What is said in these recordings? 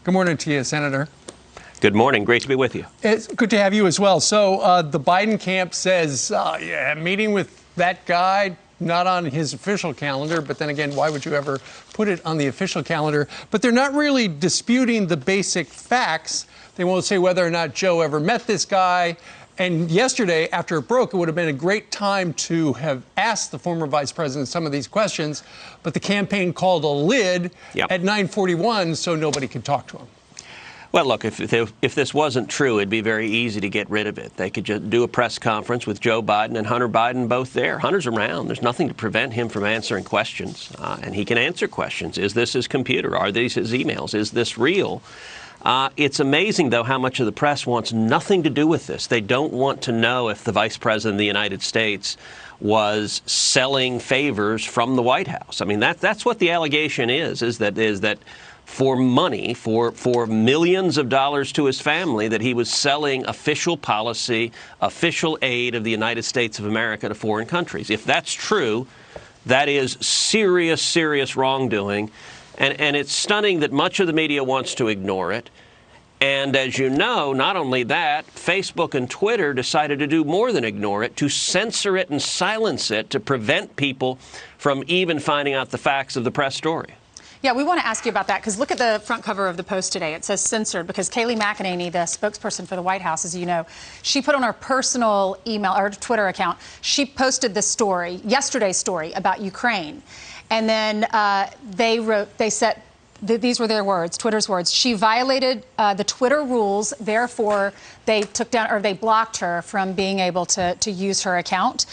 Good morning to you, Senator. Good morning. Great to be with you. It's good to have you as well. So the Biden camp says, meeting with that guy, not on his official calendar, but then again, why would you ever put it on the official calendar? But they're not really disputing the basic facts. They won't say whether or not Joe ever met this guy. And yesterday, after it broke, it would have been a great time to have asked the former vice president some of these questions. But the campaign called a lid at 9:41, so nobody could talk to him. Well, look, if this wasn't true, it'd be very easy to get rid of it. They could just do a press conference with Joe Biden and Hunter Biden both there. Hunter's around. There's nothing to prevent him from answering questions. And he can answer questions. Is this his computer? Are these his emails? Is this real? It's amazing, though, how much of the press wants nothing to do with this. They don't want to know if the vice president of the United States was selling favors from the White House. I mean, that's what the allegation is that for money, for millions of dollars to his family, that he was selling official policy, official aid of the United States of America to foreign countries. If that's true, that is serious, serious wrongdoing. And it's stunning that much of the media wants to ignore it. And as you know, not only that, Facebook and Twitter decided to do more than ignore it, to censor it and silence it, to prevent people from even finding out the facts of the press story. Yeah, we want to ask you about that, because look at the front cover of the Post today. It says censored because Kayleigh McEnany, the spokesperson for the White House, as you know, she put on her personal email or Twitter account, she posted this story, yesterday's story about Ukraine. And then they said, these were their words, Twitter's words. She violated the Twitter rules. Therefore, they took down, or they blocked her from being able to use her account.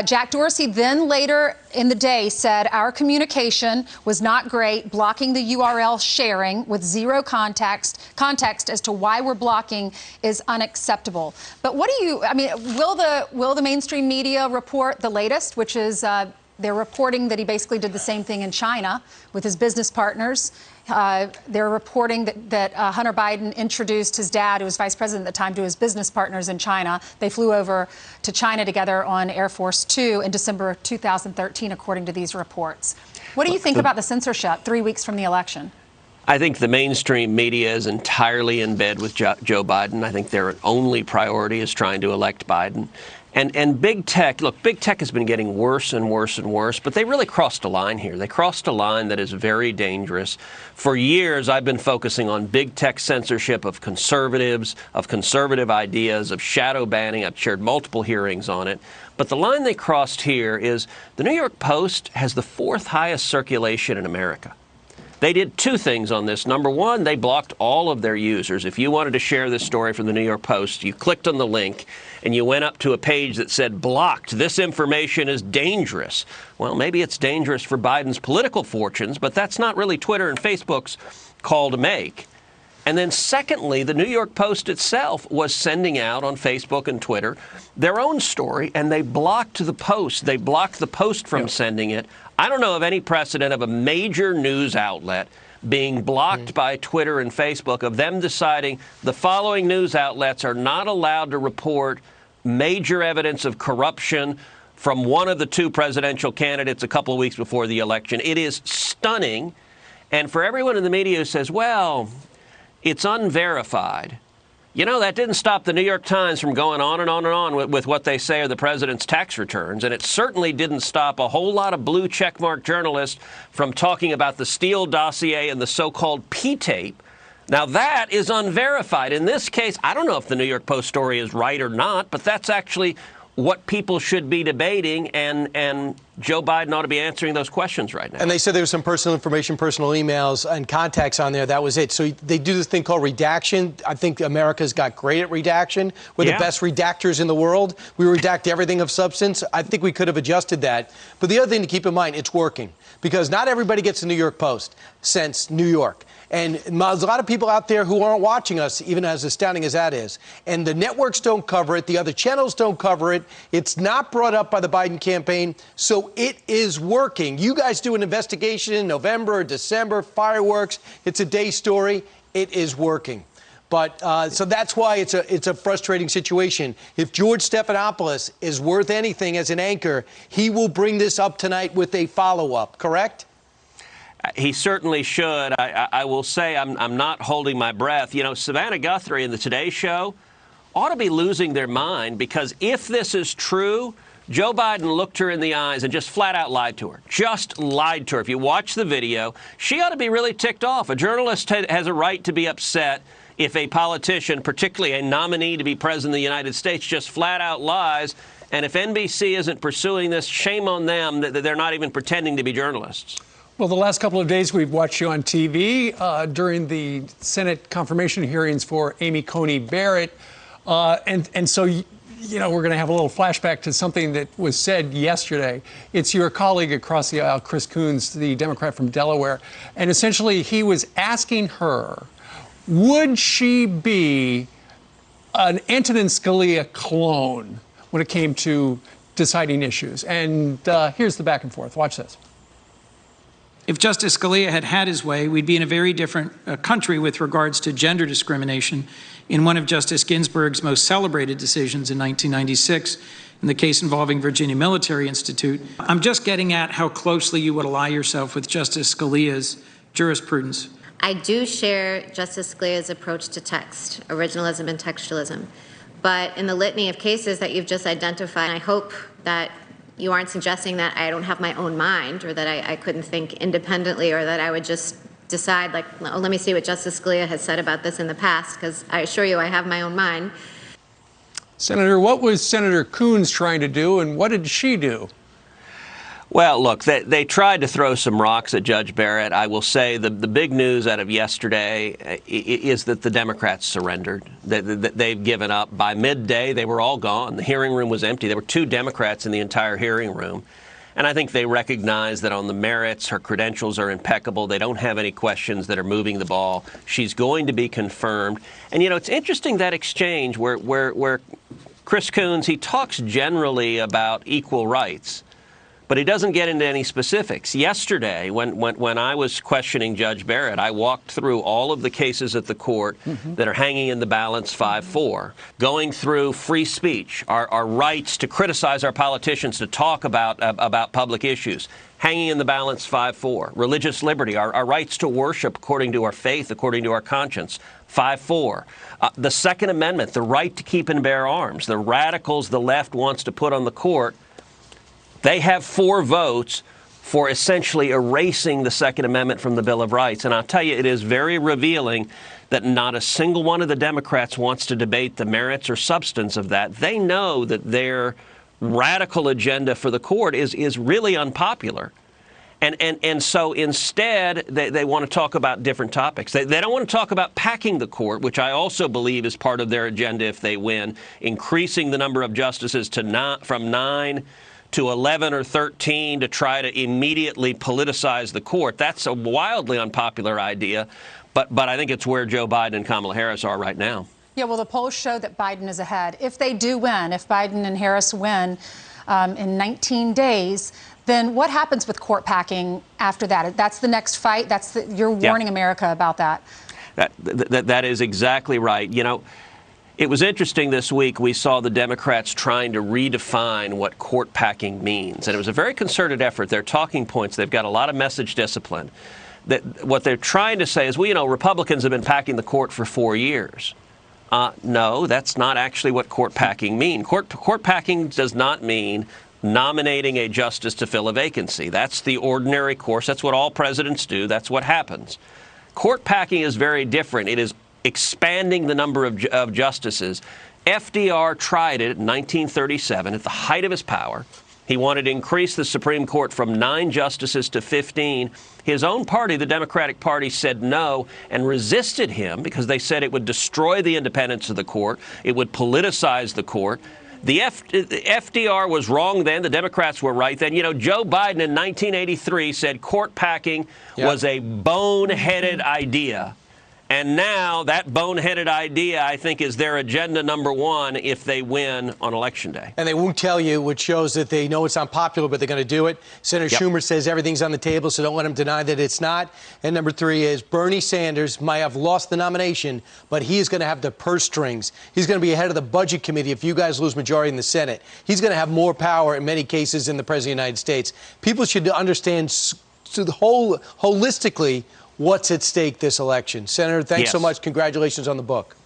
Jack Dorsey then later in the day said our communication was not great, blocking the URL sharing with zero context as to why we're blocking is unacceptable. But what do you, I mean, will the mainstream media report the latest, which is they're reporting that he basically did the same thing in China with his business partners. They're reporting that Hunter Biden introduced his dad, who was vice president at the time, to his business partners in China. They flew over to China together on Air Force Two in December of 2013, according to these reports. What do you think about the censorship 3 weeks from the election? I think the mainstream media is entirely in bed with Joe Biden. I think their only priority is trying to elect Biden. And big tech, look, big tech has been getting worse and worse and worse, but they really crossed a line here. They crossed a line that is very dangerous. For years, I've been focusing on big tech censorship of conservatives, of conservative ideas, of shadow banning. I've chaired multiple hearings on it. But the line they crossed here is the New York Post has the fourth highest circulation in America. They did two things on this. Number one, they blocked all of their users. If you wanted to share this story from the New York Post, you clicked on the link and you went up to a page that said blocked. This information is dangerous. Well, maybe it's dangerous for Biden's political fortunes, but that's not really Twitter and Facebook's call to make. And then secondly, the New York Post itself was sending out on Facebook and Twitter their own story, and they blocked the Post. They blocked the Post from sending it. I don't know of any precedent of a major news outlet being blocked by Twitter and Facebook, of them deciding the following news outlets are not allowed to report major evidence of corruption from one of the two presidential candidates a couple of weeks before the election. It is stunning. And for everyone in the media who says, well, it's unverified, you know, that didn't stop the New York Times from going on and on and on with what they say are the president's tax returns. And it certainly didn't stop a whole lot of blue checkmark journalists from talking about the Steele dossier and the so-called P-tape. Now, that is unverified. In this case, I don't know if the New York Post story is right or not, but that's actually what people should be debating, and Joe Biden ought to be answering those questions right now. And they said there was some personal information, personal emails, and contacts on there. That was it. So they do this thing called redaction. I think America's got great at redaction. We're the best redactors in the world. We redact everything of substance. I think we could have adjusted that. But the other thing to keep in mind, it's working. Because not everybody gets the New York Post since New York. And there's a lot of people out there who aren't watching us, even as astounding as that is. And the networks don't cover it. The other channels don't cover it. It's not brought up by the Biden campaign. So it is working. You guys do an investigation in November or December, fireworks. It's a day story. It is working. But so that's why it's a frustrating situation. If George Stephanopoulos is worth anything as an anchor, he will bring this up tonight with a follow-up, correct? He certainly should. I will say I'm not holding my breath. You know, Savannah Guthrie in the Today Show ought to be losing their mind, because if this is true, Joe Biden looked her in the eyes and just flat out lied to her. Just lied to her. If you watch the video, she ought to be really ticked off. A journalist has a right to be upset if a politician, particularly a nominee to be president of the United States, just flat out lies. And if NBC isn't pursuing this, shame on them that they're not even pretending to be journalists. Well, the last couple of days we've watched you on TV during the Senate confirmation hearings for Amy Coney Barrett. And so, you know, we're going to have a little flashback to something that was said yesterday. It's your colleague across the aisle, Chris Coons, the Democrat from Delaware. And essentially, he was asking her, would she be an Antonin Scalia clone when it came to deciding issues? And here's the back and forth. Watch this. If Justice Scalia had had his way, we'd be in a very different country with regards to gender discrimination in one of Justice Ginsburg's most celebrated decisions in 1996, in the case involving Virginia Military Institute. I'm just getting at how closely you would ally yourself with Justice Scalia's jurisprudence. I do share Justice Scalia's approach to text, originalism and textualism. But in the litany of cases that you've just identified, I hope that you aren't suggesting that I don't have my own mind, or that I couldn't think independently, or that I would just decide, like, oh, let me see what Justice Scalia has said about this in the past, because I assure you I have my own mind. Senator, what was Senator Coons trying to do, and what did she do? Well, look, they tried to throw some rocks at Judge Barrett. I will say the big news out of yesterday is that the Democrats surrendered. They've given up. By midday, they were all gone. The hearing room was empty. There were 2 Democrats in the entire hearing room. And I think they recognize that on the merits, her credentials are impeccable. They don't have any questions that are moving the ball. She's going to be confirmed. And, you know, it's interesting, that exchange where Chris Coons, he talks generally about equal rights, but he doesn't get into any specifics. Yesterday, when I was questioning Judge Barrett, I walked through all of the cases at the court that are hanging in the balance 5-4, going through free speech, our rights to criticize our politicians, to talk about public issues, hanging in the balance 5-4, religious liberty, our rights to worship according to our faith, according to our conscience, 5-4. The Second Amendment, the right to keep and bear arms, the radicals the left wants to put on the court. They have 4 votes for essentially erasing the Second Amendment from the Bill of Rights. And I'll tell you, it is very revealing that not a single one of the Democrats wants to debate the merits or substance of that. They know that their radical agenda for the court is really unpopular. And so instead, they want to talk about different topics. They don't want to talk about packing the court, which I also believe is part of their agenda if they win, increasing the number of justices from 9 to 11 or 13 to try to immediately politicize the court. That's a wildly unpopular idea, but I think it's where Joe Biden and Kamala Harris are right now. Yeah, well, the polls show that Biden is ahead. If they do win, if Biden and Harris win in 19 days, then what happens with court packing after that? That's the next fight. You're warning America about that. That is exactly right. You know, it was interesting this week. We saw the Democrats trying to redefine what court packing means. And it was a very concerted effort. Their talking points, they've got a lot of message discipline. What they're trying to say is, well, you know, Republicans have been packing the court for 4 years. No, that's not actually what court packing means. Court packing does not mean nominating a justice to fill a vacancy. That's the ordinary course. That's what all presidents do. That's what happens. Court packing is very different. It is expanding the number of justices. FDR tried it in 1937 at the height of his power. He wanted to increase the Supreme Court from 9 justices to 15. His own party, the Democratic Party, said no and resisted him because they said it would destroy the independence of the court. It would politicize the court. The FDR was wrong then. The Democrats were right then. You know, Joe Biden in 1983 said court packing was a boneheaded idea. And now that boneheaded idea, I think, is their agenda number 1 if they win on Election Day. And they won't tell you, which shows that they know it's unpopular, but they're going to do it. Senator Schumer says everything's on the table, so don't let him deny that it's not. And number 3 is Bernie Sanders might have lost the nomination, but he is going to have the purse strings. He's going to be ahead of the Budget Committee if you guys lose majority in the Senate. He's going to have more power in many cases than the President of the United States. People should understand to the holistically what's at stake this election. Senator, thanks so much. Congratulations on the book.